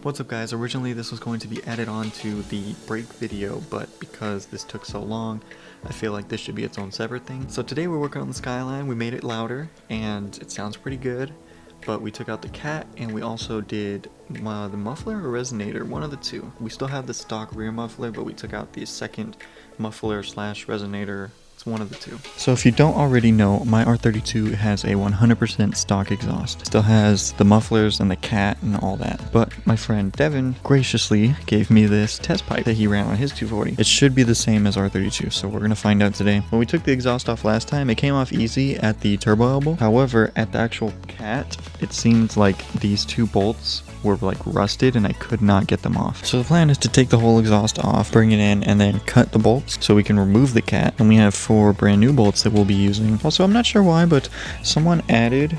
What's up guys, originally this was going to be added on to the brake video, but because this took so long, I feel like this should be its own separate thing. So today we're working on the Skyline. We made it louder and it sounds pretty good, but we took out the cat and we also did the muffler or resonator, one of the two. We still have the stock rear muffler, but we took out the second muffler slash resonator. It's one of the two. So if you don't already know, my R32 has a 100% stock exhaust. Still has the mufflers and the cat and all that. But my friend Devyn graciously gave me this test pipe that he ran on his 240. It should be the same as R32, so we're gonna find out today. When we took the exhaust off last time, it came off easy at the turbo elbow. However, at the actual cat, it seemed like these two bolts were like rusted and I could not get them off. So the plan is to take the whole exhaust off, bring it in, and then cut the bolts so we can remove the cat. And we have 4 brand new bolts that we'll be using. Also, I'm not sure why, but someone added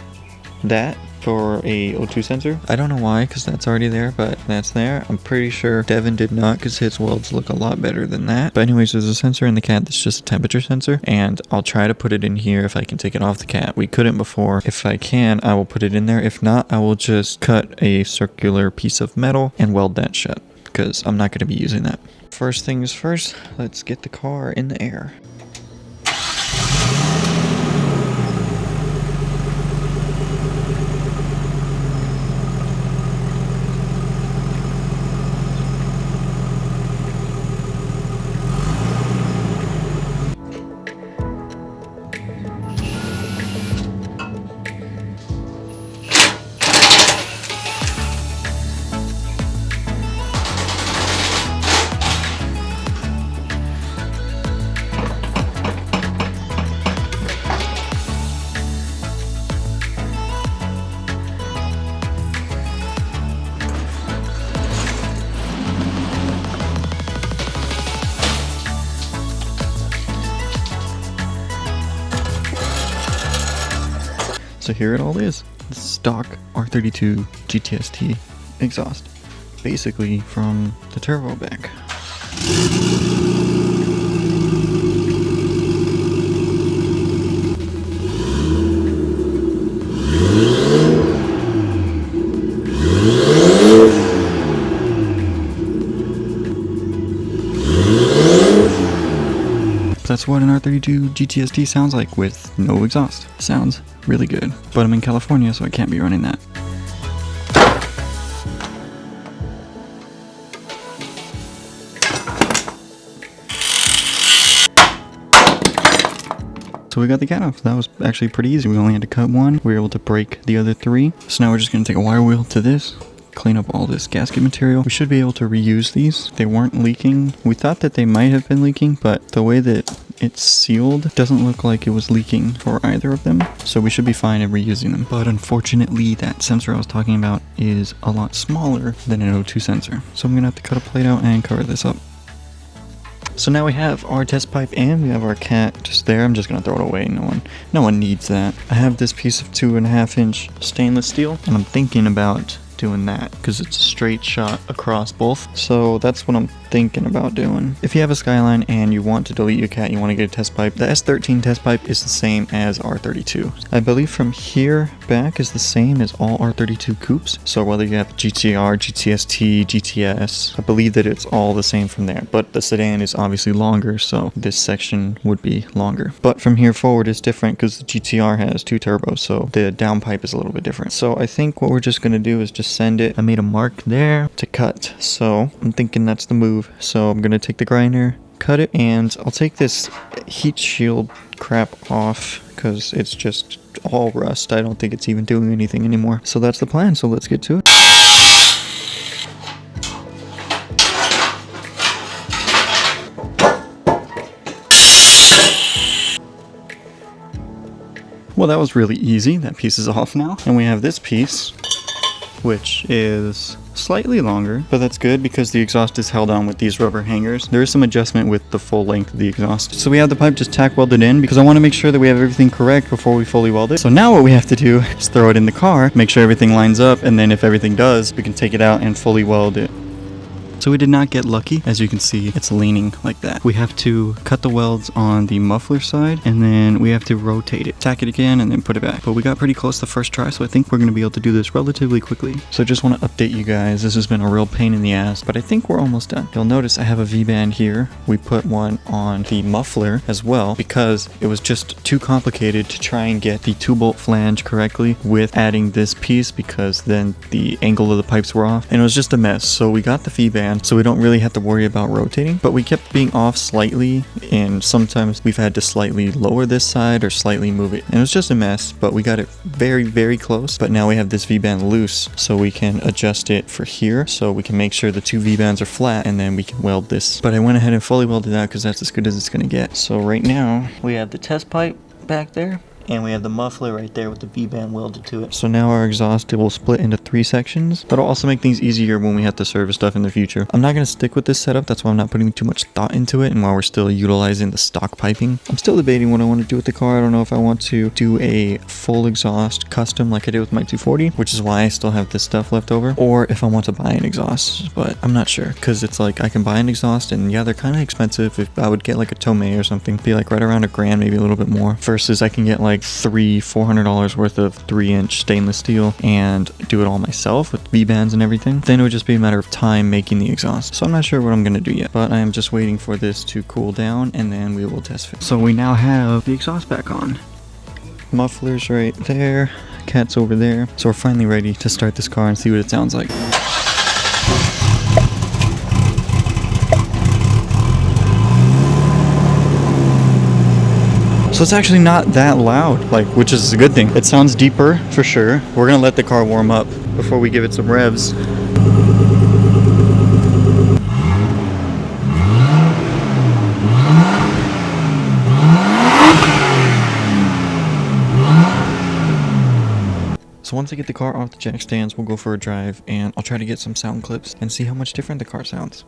that for a O2 sensor. I don't know why, because that's already there, but that's there. I'm pretty sure Devyn did not, because his welds look a lot better than that. But anyways, there's a sensor in the cat that's just a temperature sensor, and I'll try to put it in here if I can take it off the cat. We couldn't before. If I can, I will put it in there. If not, I will just cut a circular piece of metal and weld that shut, because I'm not going to be using that. First things first, let's get the car in the air. So here it all is, the stock R32 GTST exhaust, basically from the turbo back. That's what an R32 GTST sounds like with no exhaust. Sounds really good, but I'm in California, so I can't be running that. So we got the cat off. That was actually pretty easy. We only had to cut one. We were able to break the other 3. So now we're just gonna take a wire wheel to this, clean up all this gasket material. We should be able to reuse these. They weren't leaking. We thought that they might have been leaking, but the way that it's sealed doesn't look like it was leaking for either of them. So we should be fine in reusing them. But unfortunately, that sensor I was talking about is a lot smaller than an O2 sensor. So I'm gonna have to cut a plate out and cover this up. So now we have our test pipe and we have our cat just there. I'm just gonna throw it away. No one needs that. I have this piece of 2.5-inch stainless steel, and I'm thinking about doing that because it's a straight shot across both. So that's what I'm thinking about doing. If you have a Skyline and you want to delete your cat, you want to get a test pipe, the S13 test pipe is the same as R32. I believe from here back is the same as all R32 coupes. So whether you have GTR, GTST, GTS, I believe that it's all the same from there. But the sedan is obviously longer, so this section would be longer. But from here forward is different because the GTR has 2 turbos, so the down pipe is a little bit different. So I think what we're just going to do is just send it. I made a mark there to cut, so I'm thinking that's the move. So I'm gonna take the grinder, cut it, and I'll take this heat shield crap off because it's just all rust. I don't think it's even doing anything anymore. So that's the plan, so let's get to it. Well, that was really easy. That piece is off now. And we have this piece, which is slightly longer, but that's good because the exhaust is held on with these rubber hangers. There is some adjustment with the full length of the exhaust. So we have the pipe just tack welded in because I want to make sure that we have everything correct before we fully weld it. So now what we have to do is throw it in the car, make sure everything lines up, and then if everything does, we can take it out and fully weld it. So we did not get lucky. As you can see, it's leaning like that. We have to cut the welds on the muffler side, and then we have to rotate it, tack it again, and then put it back. But we got pretty close the first try, so I think we're going to be able to do this relatively quickly. So I just want to update you guys. This has been a real pain in the ass, but I think we're almost done. You'll notice I have a V-band here. We put one on the muffler as well because it was just too complicated to try and get the 2-bolt flange correctly with adding this piece, because then the angle of the pipes were off and it was just a mess. So we got the V-band so we don't really have to worry about rotating, but we kept being off slightly, and sometimes we've had to slightly lower this side or slightly move it, and it was just a mess. But we got it very close. But now we have this V-band loose, so we can adjust it for here, so we can make sure the 2 V-bands are flat, and then we can weld this. But I went ahead and fully welded that because that's as good as it's gonna get. So right now we have the test pipe back there, and we have the muffler right there with the V-band welded to it. So now our exhaust, it will split into 3 sections. That'll also make things easier when we have to service stuff in the future. I'm not going to stick with this setup. That's why I'm not putting too much thought into it, and while we're still utilizing the stock piping. I'm still debating what I want to do with the car. I don't know if I want to do a full exhaust custom like I did with my 240, which is why I still have this stuff left over, or if I want to buy an exhaust. But I'm not sure, because it's like I can buy an exhaust, and yeah, they're kind of expensive. If I would get like a Tomei or something, it'd be like right around $1,000, maybe a little bit more, versus I can get like $400 worth of 3-inch stainless steel and do it all myself with V-bands and everything. Then it would just be a matter of time making the exhaust. So I'm not sure what I'm going to do yet, but I am just waiting for this to cool down, and then we will test fit. So we now have the exhaust back on. Muffler's right there, cat's over there. So we're finally ready to start this car and see what it sounds like. So it's actually not that loud, like, which is a good thing. It sounds deeper for sure. We're gonna let the car warm up before we give it some revs. So once I get the car off the jack stands, we'll go for a drive, and I'll try to get some sound clips and see how much different the car sounds.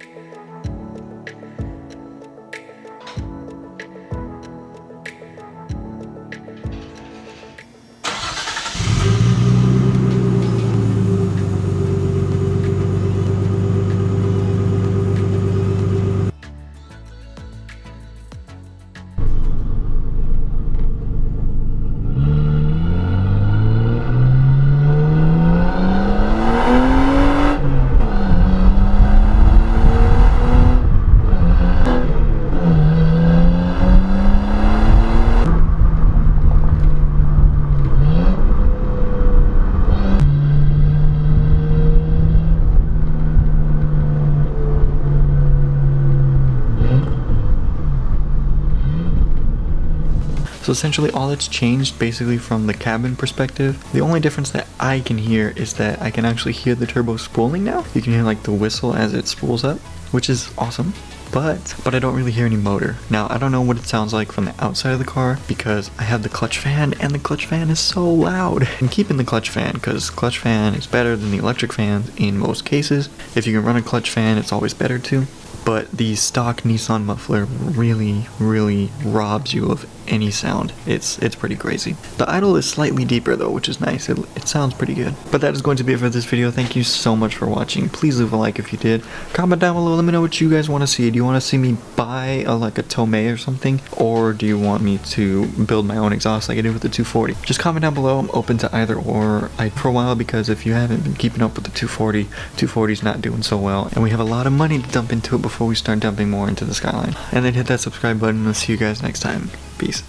So essentially all it's changed basically from the cabin perspective. The only difference that I can hear is that I can actually hear the turbo spooling now. You can hear like the whistle as it spools up, which is awesome. But I don't really hear any motor. Now, I don't know what it sounds like from the outside of the car because I have the clutch fan, and the clutch fan is so loud. I'm keeping the clutch fan because clutch fan is better than the electric fans in most cases. If you can run a clutch fan, it's always better too. But the stock Nissan muffler really robs you of any sound. It's pretty crazy. The idle is slightly deeper though, which is nice. It sounds pretty good. But that is going to be it for this video. Thank you so much for watching. Please leave a like if you did. Comment down below. Let me know what you guys want to see. Do you want to see me buy like a Tomei or something? Or do you want me to build my own exhaust like I did with the 240? Just comment down below. I'm open to either or. For a while, because if you haven't been keeping up with the 240 is not doing so well. And we have a lot of money to dump into it before we start dumping more into the Skyline. And then hit that subscribe button. I'll see you guys next time. Peace.